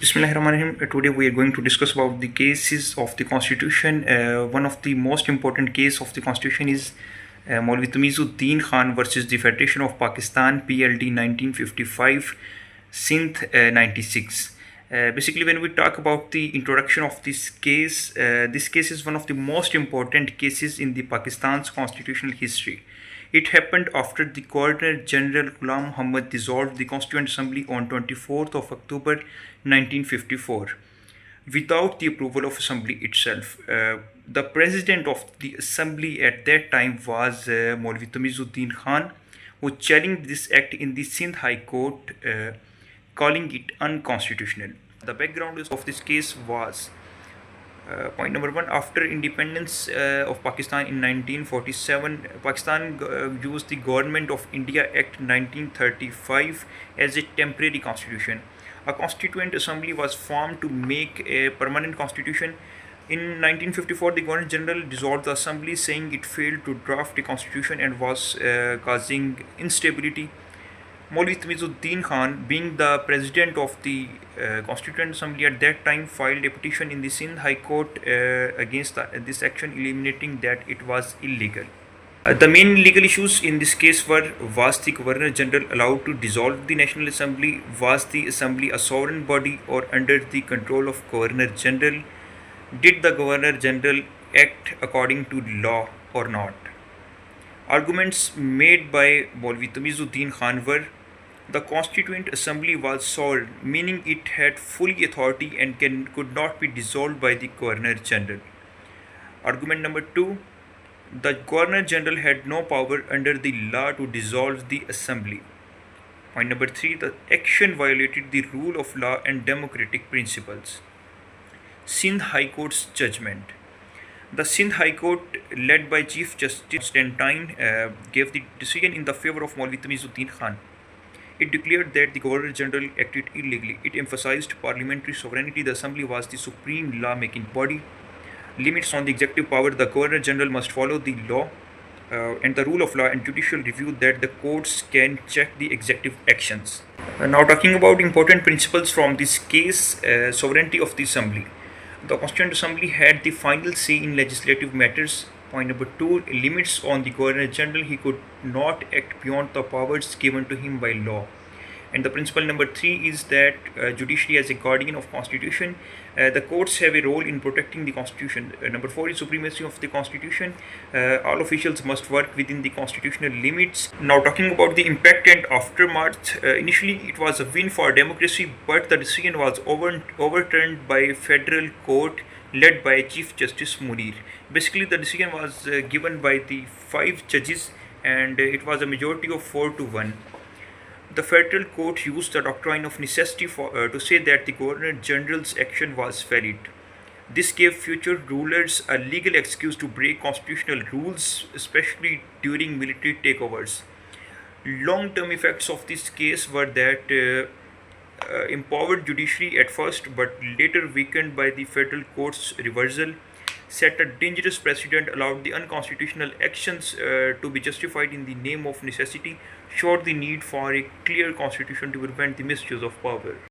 Bismillahirrahmanirrahim. Today we are going to discuss about the cases of the constitution. One of the most important case of the constitution is Maulvi Tamizuddin Khan versus the Federation of Pakistan, PLD 1955, Sindh 96. Basically, when we talk about the introduction of this case is one of the most important cases in the Pakistan's constitutional history. It happened after the Governor General Ghulam Muhammad dissolved the Constituent Assembly on 24th of October 1954 without the approval of Assembly itself. The president of the Assembly at that time was Maulvi Tamizuddin Khan, who challenged this act in the Sindh High Court, calling it unconstitutional. The background of this case was point number one. After independence of Pakistan in 1947, Pakistan used the Government of India Act 1935 as a temporary constitution. A constituent assembly was formed to make a permanent constitution. In 1954, the Governor General dissolved the assembly, saying it failed to draft a constitution and was causing instability. Maulvi Tamizuddin Khan, being the president of the Constituent Assembly at that time, filed a petition in the Sindh High Court against this action, eliminating that it was illegal. The main legal issues in this case were: was the Governor General allowed to dissolve the National Assembly? Was the Assembly a sovereign body or under the control of Governor General? Did the Governor General act according to law or not? Arguments made by Maulvi Tamizuddin Khan were: the Constituent Assembly was sovereign, meaning it had full authority and could not be dissolved by the Governor General. Argument number two: the Governor General had no power under the law to dissolve the Assembly. Point number three: the action violated the rule of law and democratic principles. Sindh High Court's judgment. The Sindh High Court, led by Chief Justice Constantine, gave the decision in the favor of Maulvi Tamizuddin Khan. It declared that the Governor General acted illegally. It emphasized parliamentary sovereignty. The Assembly was the supreme law-making body. Limits on the executive power. The Governor General must follow the law and the rule of law and judicial review that the courts can check the executive actions. Now talking about important principles from this case, sovereignty of the Assembly. The Constituent Assembly had the final say in legislative matters. Point number two: limits on the Governor General. He could not act beyond the powers given to him by law. And the principle number three is that judiciary as a guardian of constitution. The courts have a role in protecting the constitution. Number four is supremacy of the constitution. All officials must work within the constitutional limits. Now talking about the impact and aftermath. Initially it was a win for democracy, but the decision was overturned by a federal court led by Chief Justice Munir. Basically the decision was given by the 5 judges, and it was a majority of 4-1. The federal court used the doctrine of necessity to say that the Governor General's action was valid. This gave future rulers a legal excuse to break constitutional rules, especially during military takeovers. Long-term effects of this case were that empowered judiciary at first, but later weakened by the federal court's reversal, set a dangerous precedent, allowed the unconstitutional actions to be justified in the name of necessity, showed the need for a clear constitution to prevent the misuse of power.